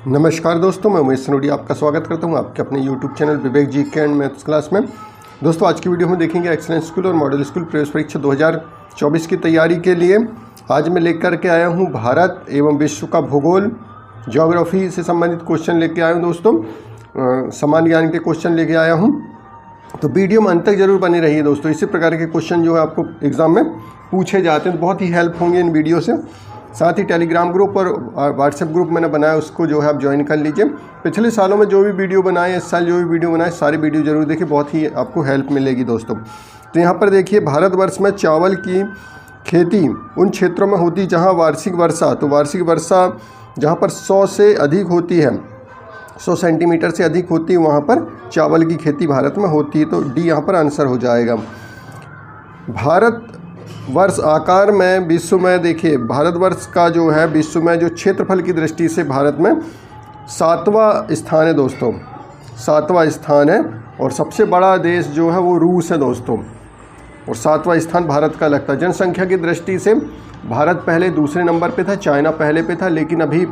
नमस्कार दोस्तों, मैं उमेश सनोडी आपका स्वागत करता हूं आपके अपने YouTube चैनल विवेक जी के एंड मैथ्स क्लास में। दोस्तों आज की वीडियो में देखेंगे एक्सीलेंस स्कूल और मॉडल स्कूल प्रवेश परीक्षा 2024 की तैयारी के लिए आज मैं लेकर के आया हूं भारत एवं विश्व का भूगोल, ज्योग्राफी से संबंधित क्वेश्चन लेके आया हूँ दोस्तों। सामान्य ज्ञान के क्वेश्चन लेके आया हूँ, तो वीडियो में अंत तक जरूर बने रहिए दोस्तों। इसी प्रकार के क्वेश्चन जो है आपको एग्जाम में पूछे जाते हैं, तो बहुत ही हेल्प होंगे इन वीडियो से। साथ ही टेलीग्राम ग्रुप और व्हाट्सएप ग्रुप मैंने बनाया, उसको जो है आप ज्वाइन कर लीजिए। पिछले सालों में जो भी वीडियो बनाए, इस साल जो भी वीडियो बनाए, सारी वीडियो जरूर देखिए, बहुत ही आपको हेल्प मिलेगी दोस्तों। तो यहाँ पर देखिए, भारतवर्ष में चावल की खेती उन क्षेत्रों में होती जहाँ वार्षिक वर्षा, तो वार्षिक वर्षा जहाँ पर 100 से अधिक होती है, 100 सेंटीमीटर से अधिक होती है, वहाँ पर चावल की खेती भारत में होती है। तो डी यहाँ पर आंसर हो जाएगा। भारतवर्ष आकार में विश्व में देखिए, भारतवर्ष का जो है विश्व में जो क्षेत्रफल की दृष्टि से भारत में 7वां स्थान है दोस्तों, 7वां स्थान है। और सबसे बड़ा देश जो है वो रूस है दोस्तों, और 7वां स्थान भारत का लगता है। जनसंख्या की दृष्टि से भारत पहले दूसरे नंबर पे था, चाइना पहले पे था, लेकिन अभी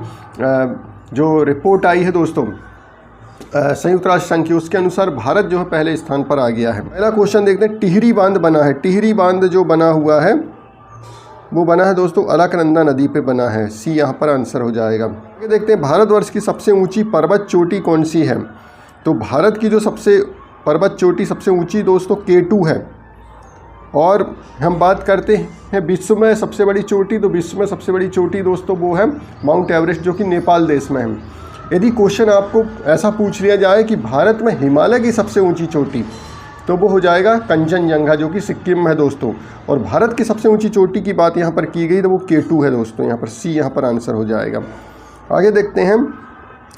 जो रिपोर्ट आई है दोस्तों संयुक्त राष्ट्र संघ की, उसके अनुसार भारत जो है पहले स्थान पर आ गया है। पहला क्वेश्चन देखते हैं, टिहरी बांध बना है। टिहरी बांध जो बना हुआ है वो बना है दोस्तों अलकनंदा नदी पे बना है, सी यहाँ पर आंसर हो जाएगा। आगे देखते हैं, भारतवर्ष की सबसे ऊंची पर्वत चोटी कौन सी है। तो भारत की जो सबसे पर्वत चोटी सबसे ऊंची दोस्तों K2 है। और हम बात करते हैं विश्व में सबसे बड़ी चोटी, तो विश्व में सबसे बड़ी चोटी दोस्तों वो है माउंट एवरेस्ट, जो कि नेपाल देश में है। यदि क्वेश्चन आपको ऐसा पूछ लिया जाए कि भारत में हिमालय की सबसे ऊंची चोटी, तो वो हो जाएगा कंचनजंगा, जो कि सिक्किम में है दोस्तों। और भारत की सबसे ऊंची चोटी की बात यहाँ पर की गई, तो वो K2 है दोस्तों, यहाँ पर सी यहाँ पर आंसर हो जाएगा। आगे देखते हैं,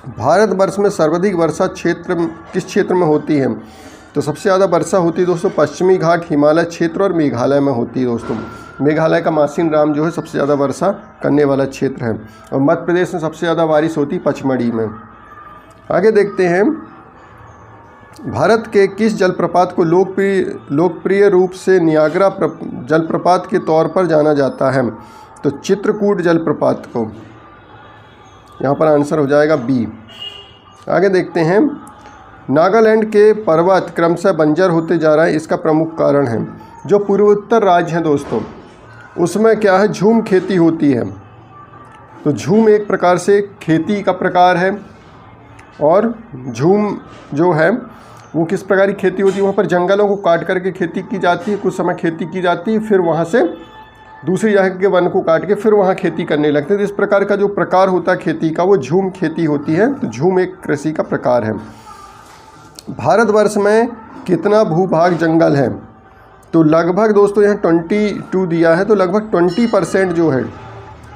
भारतवर्ष में सर्वाधिक वर्षा क्षेत्र किस क्षेत्र में होती है। तो सबसे ज़्यादा वर्षा होती है दोस्तों पश्चिमी घाट, हिमालय क्षेत्र और मेघालय में होती है दोस्तों। मेघालय का मासिन राम जो है सबसे ज़्यादा वर्षा करने वाला क्षेत्र है। और मध्य प्रदेश में सबसे ज़्यादा बारिश होती है पचमढ़ी में। आगे देखते हैं, भारत के किस जलप्रपात को लोकप्रिय रूप से नियाग्रा जलप्रपात के तौर पर जाना जाता है। तो चित्रकूट जलप्रपात को, यहाँ पर आंसर हो जाएगा बी। आगे देखते हैं, नागालैंड के पर्वत क्रमशः बंजर होते जा रहा है, इसका प्रमुख कारण है जो पूर्वोत्तर राज्य हैं दोस्तों, उसमें क्या है, झूम खेती होती है। तो झूम एक प्रकार से खेती का प्रकार है, और झूम जो है वो किस प्रकार की खेती होती है, वहाँ पर जंगलों को काट करके खेती की जाती है, कुछ समय खेती की जाती है, फिर वहाँ से दूसरी जगह के वन को काट के फिर वहाँ खेती करने लगते हैं। तो इस प्रकार का जो प्रकार होता है खेती का, वो झूम खेती होती है। तो झूम एक कृषि का प्रकार है। भारतवर्ष में कितना भूभाग जंगल है। तो लगभग दोस्तों यहाँ 22 दिया है, तो लगभग 20% जो है,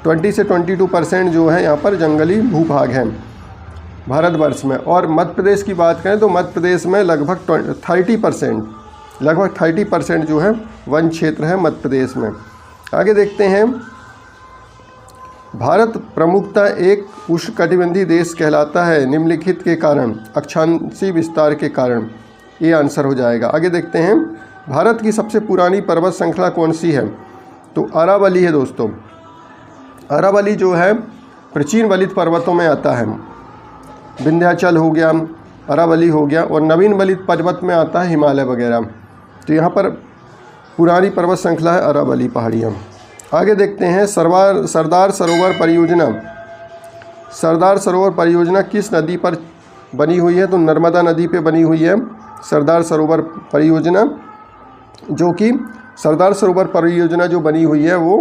20 से 22% जो है यहाँ पर जंगली भूभाग है भारतवर्ष में। और मध्य प्रदेश की बात करें तो मध्य प्रदेश में लगभग 30% जो है वन क्षेत्र है मध्य प्रदेश में। आगे देखते हैं, भारत प्रमुखतः एक उष्णकटिबंधीय देश कहलाता है निम्नलिखित के कारण, अक्षांशीय विस्तार के कारण, ये आंसर हो जाएगा। आगे देखते हैं, भारत की सबसे पुरानी पर्वत श्रृंखला कौन सी है। तो अरावली है दोस्तों। अरावली जो है प्राचीन वलित पर्वतों में आता है, विंध्याचल हो गया, अरावली हो गया, और नवीन वलित पर्वत में आता है हिमालय वगैरह। तो यहाँ पर पुरानी पर्वत श्रृंखला है अरावली पहाड़ियाँ। आगे देखते हैं, सरदार सरोवर परियोजना। सरदार सरोवर परियोजना किस नदी पर बनी हुई है। तो नर्मदा नदी पे बनी हुई है सरदार सरोवर परियोजना, जो कि सरदार सरोवर परियोजना जो बनी हुई है वो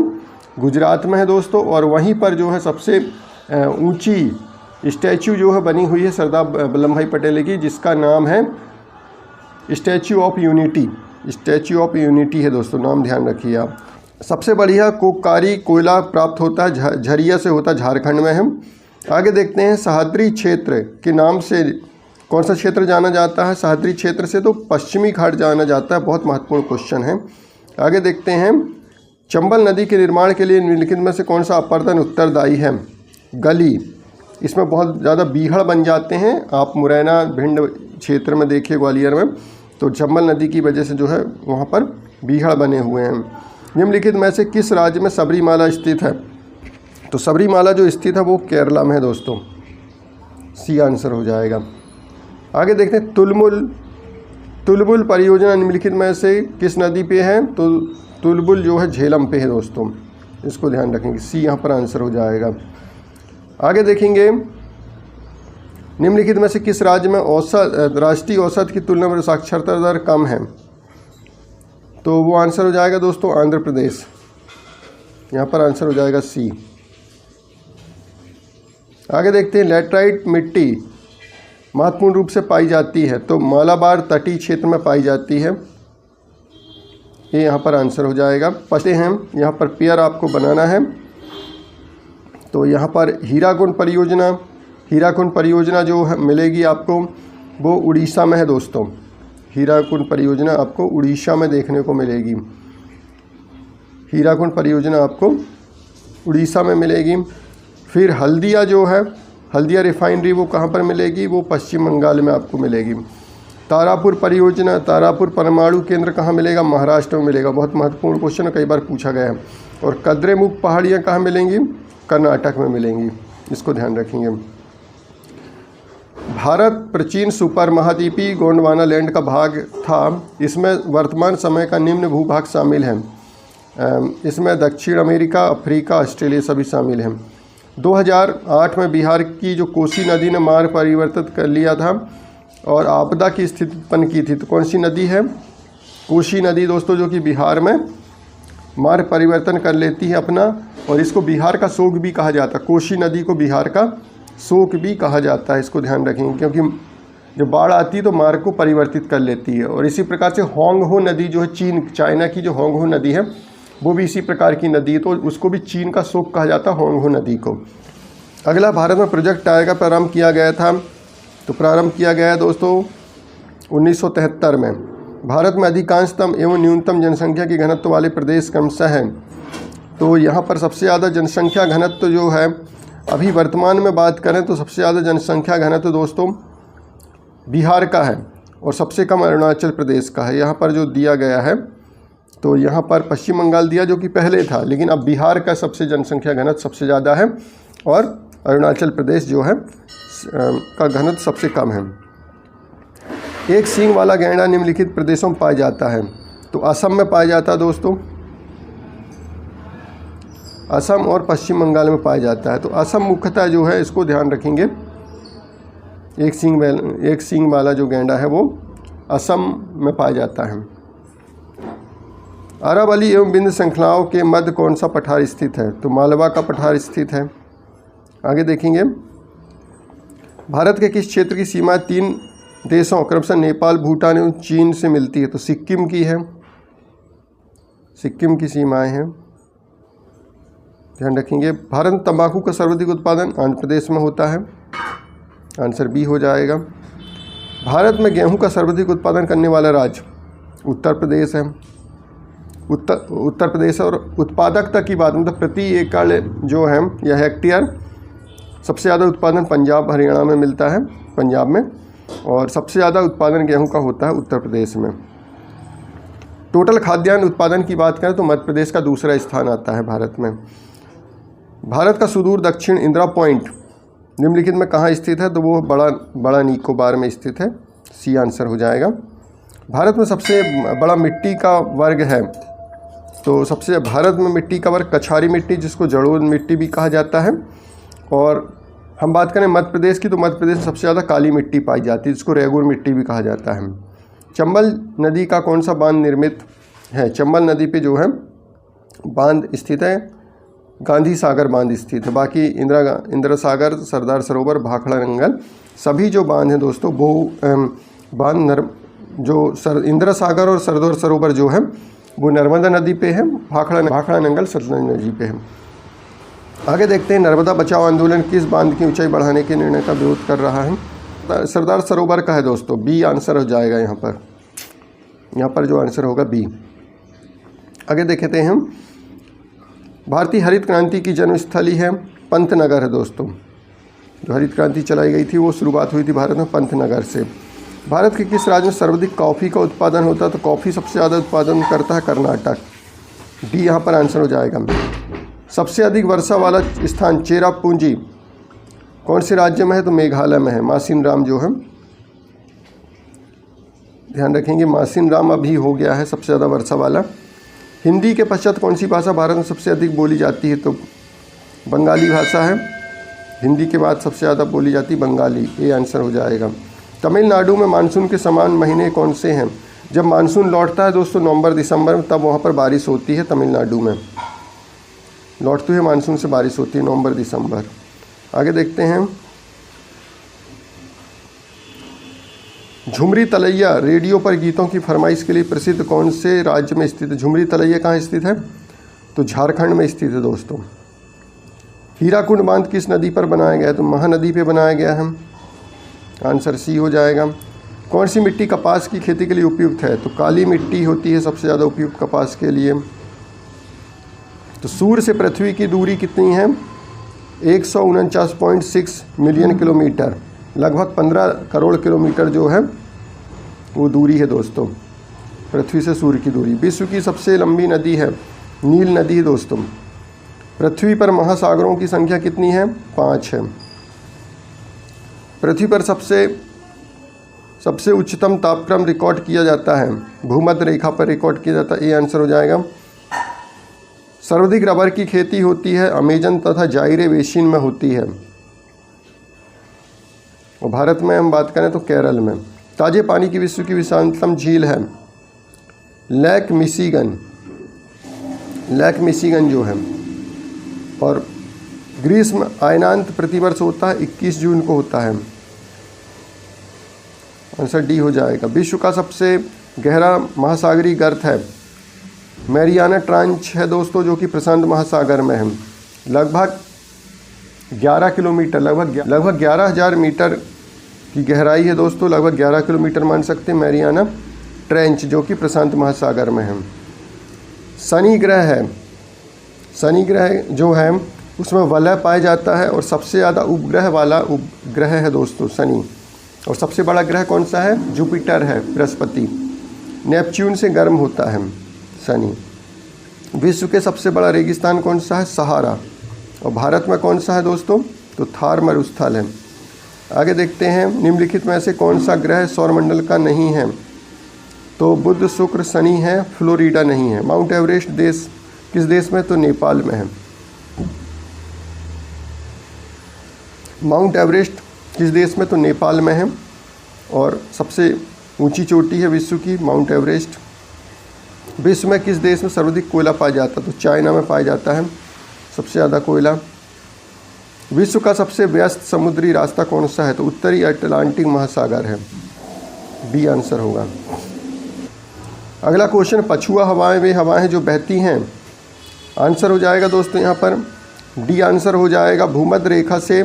गुजरात में है दोस्तों। और वहीं पर जो है सबसे ऊंची स्टैचू जो है बनी हुई है सरदार वल्लभ भाई पटेल की, जिसका नाम है statue of unity. Statue of unity है दोस्तों, नाम ध्यान रखिए आप। सबसे बढ़िया कोकारी कोयला प्राप्त होता है झरिया से होता है, झारखंड में है। आगे देखते हैं, सह्याद्री क्षेत्र के नाम से कौन सा क्षेत्र जाना जाता है। सह्याद्री क्षेत्र से तो पश्चिमी घाट जाना जाता है। बहुत महत्वपूर्ण क्वेश्चन है। आगे देखते हैं, चंबल नदी के निर्माण के लिए निम्नलिखित में से कौन सा अपर्दन उत्तरदायी है। गली, इसमें बहुत ज़्यादा बीहड़ बन जाते हैं। आप मुरैना भिंड क्षेत्र में देखिए, ग्वालियर में, तो चंबल नदी की वजह से जो है वहाँ पर बीहड़ बने हुए हैं। निम्नलिखित में से किस राज्य में सबरीमाला स्थित है। तो सबरीमाला जो स्थित है वो केरला में है दोस्तों। सी आंसर हो जाएगा। आगे देखते हैं तुलबुल परियोजना निम्नलिखित में से किस नदी पे है? तो तुलबुल जो है झेलम पे है दोस्तों, इसको ध्यान रखेंगे, सी यहाँ पर आंसर हो जाएगा। आगे देखेंगे निम्नलिखित में से किस राज्य में राष्ट्रीय औसत की तुलना में साक्षरता दर कम है? तो वो आंसर हो जाएगा दोस्तों आंध्र प्रदेश, यहाँ पर आंसर हो जाएगा सी। आगे देखते हैं लैटराइट मिट्टी महत्वपूर्ण रूप से पाई जाती है, तो मालाबार तटीय क्षेत्र में पाई जाती है, ये यहाँ पर आंसर हो जाएगा। पढ़ते हैं, यहाँ पर पेयर आपको बनाना है। तो यहाँ पर हीराकुंड परियोजना जो है मिलेगी आपको वो उड़ीसा में है दोस्तों। हीराकुंड परियोजना आपको उड़ीसा में देखने को मिलेगी। हीराकुंड परियोजना आपको उड़ीसा में मिलेगी। फिर हल्दिया जो है, हल्दिया रिफाइनरी वो कहाँ पर मिलेगी? वो पश्चिम बंगाल में आपको मिलेगी। तारापुर परियोजना, तारापुर परमाणु केंद्र कहाँ मिलेगा? महाराष्ट्र में मिलेगा। बहुत महत्वपूर्ण क्वेश्चन है, कई बार पूछा गया है। और कद्रेमुख पहाड़ियाँ कहाँ मिलेंगी? कर्नाटक में मिलेंगी, इसको ध्यान रखेंगे। भारत प्राचीन सुपर महाद्वीपीय गोंडवाना लैंड का भाग था, इसमें वर्तमान समय का निम्न भूभाग शामिल है। इसमें दक्षिण अमेरिका, अफ्रीका, ऑस्ट्रेलिया सभी शामिल हैं। 2008 में बिहार की जो कोसी नदी ने मार्ग परिवर्तित कर लिया था और आपदा की स्थिति उत्पन्न की थी, तो कौन सी नदी है? कोसी नदी दोस्तों, जो कि बिहार में मार्ग परिवर्तन कर लेती है अपना, और इसको बिहार का शोक भी कहा जाता है। कोसी नदी को बिहार का शोक भी कहा जाता है, इसको ध्यान रखेंगे, क्योंकि जब बाढ़ आती है तो मार्ग को परिवर्तित कर लेती है। और इसी प्रकार से होंगहो नदी जो है चाइना की जो होंगहो नदी है वो भी इसी प्रकार की नदी है, तो उसको भी चीन का शोक कहा जाता है, होंगहो नदी को। अगला, भारत में प्रोजेक्ट टाइगर का प्रारंभ किया गया था, तो प्रारंभ किया गया है दोस्तों 1973 में। भारत में अधिकांशतम एवं न्यूनतम जनसंख्या की घनत्व वाले प्रदेश क्रमशः हैं। तो यहाँ पर सबसे ज़्यादा जनसंख्या घनत्व जो है अभी वर्तमान में बात करें तो सबसे ज़्यादा जनसंख्या घनत्व दोस्तों बिहार का है और सबसे कम अरुणाचल प्रदेश का है। यहाँ पर जो दिया गया है, तो यहाँ पर पश्चिम बंगाल दिया जो कि पहले था, लेकिन अब बिहार का सबसे जनसंख्या घनत्व सबसे ज़्यादा है और अरुणाचल प्रदेश जो है का घनत्व सबसे कम है। एक सींग वाला गैंडा निम्नलिखित प्रदेशों में पाया जाता है, तो असम में पाया जाता है दोस्तों, असम और पश्चिम बंगाल में पाया जाता है। तो असम मुख्यतः जो है, इसको ध्यान रखेंगे, एक सींग वाला जो गैंडा है वो असम में पाया जाता है। अरावली एवं बिंद श्रृंखलाओं के मध्य कौन सा पठार स्थित है? तो मालवा का पठार स्थित है। आगे देखेंगे, भारत के किस क्षेत्र की सीमा 3 देशों क्रमशः नेपाल, भूटान एवं चीन से मिलती है? तो सिक्किम की है, सिक्किम की सीमाएं हैं, ध्यान रखेंगे। भारत में तंबाकू का सर्वाधिक उत्पादन आंध्र प्रदेश में होता है, आंसर बी हो जाएगा। भारत में गेहूं का सर्वाधिक उत्पादन करने वाला राज्य उत्तर प्रदेश है, उत्तर प्रदेश। और उत्पादकता की बात मतलब प्रति एकड़ जो है या हेक्टेयर, सबसे ज़्यादा उत्पादन पंजाब हरियाणा में मिलता है, पंजाब में, और सबसे ज़्यादा उत्पादन गेहूं का होता है उत्तर प्रदेश में। टोटल खाद्यान्न उत्पादन की बात करें तो मध्य प्रदेश का दूसरा स्थान आता है भारत में। भारत का सुदूर दक्षिण इंदिरा पॉइंट निम्नलिखित में कहाँ स्थित है? तो वो बड़ा निकोबार में स्थित है, सी आंसर हो जाएगा। भारत में सबसे बड़ा मिट्टी का वर्ग है, तो सबसे भारत में मिट्टी का वर्ग कछारी मिट्टी, जिसको जड़ोल मिट्टी भी कहा जाता है। और हम बात करें मध्य प्रदेश की, तो मध्य प्रदेश में सबसे ज़्यादा काली मिट्टी पाई जाती है, जिसको रेगुर मिट्टी भी कहा जाता है। चंबल नदी का कौन सा बांध निर्मित है? चंबल नदी पे जो है बांध स्थित है, गांधी सागर बांध स्थित है। बाकी इंदिरा सागर, सरदार सरोवर, भाखड़ा नंगल सभी जो बांध हैं दोस्तों वो बांध इंदिरा सागर और सरदार सरोवर जो है वो नर्मदा नदी पे है, भाखड़ा नंगल सतलज नदी पे है। आगे देखते हैं, नर्मदा बचाओ आंदोलन किस बांध की ऊंचाई बढ़ाने के निर्णय का विरोध कर रहा है? सरदार सरोवर का है दोस्तों, बी आंसर हो जाएगा यहाँ पर जो आंसर होगा बी। आगे देखते हैं हम, भारतीय हरित क्रांति की जन्मस्थली है पंतनगर है दोस्तों। जो हरित क्रांति चलाई गई थी वो शुरुआत हुई थी भारत में पंतनगर से। भारत के किस राज्य में सर्वाधिक कॉफ़ी का उत्पादन होता है? तो कॉफ़ी सबसे ज़्यादा उत्पादन करता है कर्नाटक, डी यहाँ पर आंसर हो जाएगा। सबसे अधिक वर्षा वाला स्थान चेरापूंजी कौन से राज्य में है? तो मेघालय में है। मासिनराम जो है, ध्यान रखेंगे, मासिनराम अभी हो गया है सबसे ज़्यादा वर्षा वाला। हिंदी के पश्चात कौन सी भाषा भारत में सबसे अधिक बोली जाती है? तो बंगाली भाषा है। हिंदी के बाद सबसे ज़्यादा बोली जाती है बंगाली, ये आंसर हो जाएगा। तमिलनाडु में मानसून के समान महीने कौन से हैं? जब मानसून लौटता है दोस्तों नवंबर दिसंबर में, तब वहाँ पर बारिश होती है। तमिलनाडु में लौटते हुए मानसून से बारिश होती है नवंबर दिसंबर। आगे देखते हैं, झुमरी तलैया रेडियो पर गीतों की फरमाइश के लिए प्रसिद्ध कौन से राज्य में स्थित है? झुमरी तलैया कहाँ स्थित है? तो झारखंड में स्थित है दोस्तों। हीराकुंड बांध किस नदी पर बनाया गया है? तो महानदी पे बनाया गया है। आंसर सी हो जाएगा। कौन सी मिट्टी कपास की खेती के लिए उपयुक्त है? तो काली मिट्टी होती है सबसे ज़्यादा उपयुक्त कपास के लिए। तो सूर्य से पृथ्वी की दूरी कितनी है? 149.6 मिलियन किलोमीटर, लगभग 15 करोड़ किलोमीटर जो है वो दूरी है दोस्तों, पृथ्वी से सूर्य की दूरी। विश्व की सबसे लंबी नदी है नील नदी दोस्तों। पृथ्वी पर महासागरों की संख्या कितनी है? 5 है। पृथ्वी पर सबसे उच्चतम तापक्रम रिकॉर्ड किया जाता है भूमध्य रेखा पर रिकॉर्ड किया जाता है, ये आंसर हो जाएगा। सर्वाधिक रबर की खेती होती है अमेजन तथा जायरे बेसिन में होती है, और भारत में हम बात करें तो केरल में। ताजे पानी की विश्व की विशालतम झील है लेक मिशिगन जो है, और ग्रीष्म अयनांत प्रतिवर्ष होता है 21 जून को होता है। आंसर डी हो जाएगा। विश्व का सबसे गहरा महासागरीय गर्त है मैरियाना ट्रांच है दोस्तों, जो कि प्रशांत महासागर में है। लगभग 11 किलोमीटर, लगभग 11,000 मीटर की गहराई है दोस्तों, लगभग 11 किलोमीटर मान सकते हैं मैरियाना ट्रेंच, जो कि प्रशांत महासागर में है। शनि ग्रह है, शनि ग्रह जो है उसमें वलय पाया जाता है, और सबसे ज़्यादा उपग्रह वाला उपग्रह है दोस्तों शनि। और सबसे बड़ा ग्रह कौन सा है? जुपिटर है, बृहस्पति। नेपच्यून से गर्म होता है शनि। विश्व के सबसे बड़ा रेगिस्तान कौन सा है? सहारा। और भारत में कौन सा है दोस्तों? तो थार मरुस्थल है। आगे देखते हैं, निम्नलिखित में से कौन सा ग्रह सौरमंडल का नहीं है? तो बुध, शुक्र, शनि है, फ्लोरिडा नहीं है। माउंट एवरेस्ट किस देश में? तो नेपाल में है। माउंट एवरेस्ट किस देश में? तो नेपाल में है, और सबसे ऊंची चोटी है विश्व की माउंट एवरेस्ट। विश्व में किस देश में सर्वाधिक कोयला पाया जाता है? तो चाइना में पाया जाता है सबसे ज़्यादा कोयला। विश्व का सबसे व्यस्त समुद्री रास्ता कौन सा है? तो उत्तरी अटलांटिक महासागर है, बी आंसर होगा। अगला क्वेश्चन, पछुआ हवाएं वे हवाएं हैं जो बहती हैं। आंसर हो जाएगा दोस्तों यहाँ पर डी आंसर हो जाएगा। भूमध्य रेखा से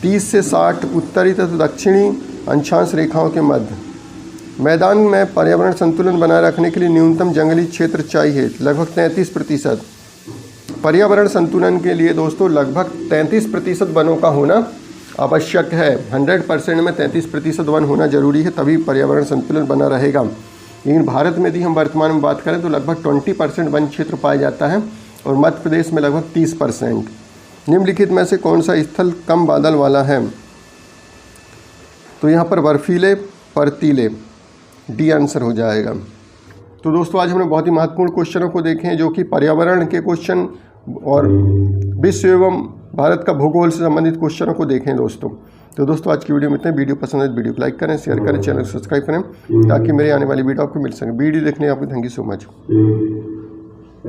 30 से 60 उत्तरी तथा दक्षिणी अक्षांश रेखाओं के मध्य। मैदान में पर्यावरण संतुलन बनाए रखने के लिए न्यूनतम जंगली क्षेत्र चाहिए, लगभग 33%। पर्यावरण संतुलन के लिए दोस्तों लगभग 33% वनों का होना आवश्यक है। 100% में 33% वन होना जरूरी है, तभी पर्यावरण संतुलन बना रहेगा। लेकिन भारत में यदि हम वर्तमान में बात करें तो लगभग 20% वन क्षेत्र पाया जाता है, और मध्य प्रदेश में लगभग 30%। निम्नलिखित में से कौन सा स्थल कम बादल वाला है? तो यहाँ पर बर्फीले पर्तीले, डी आंसर हो जाएगा। तो दोस्तों आज हमने बहुत ही महत्वपूर्ण क्वेश्चनों को देखे हैं, जो कि पर्यावरण के क्वेश्चन और विश्व एवं भारत का भूगोल से संबंधित क्वेश्चनों को देखें दोस्तों। तो दोस्तों आज की वीडियो में इतना। वीडियो पसंद है तो वीडियो को लाइक करें, शेयर करें, चैनल को सब्सक्राइब करें, ताकि मेरी आने वाली वीडियो आपको मिल सके। वीडियो देखने आपको थैंक यू सो मच।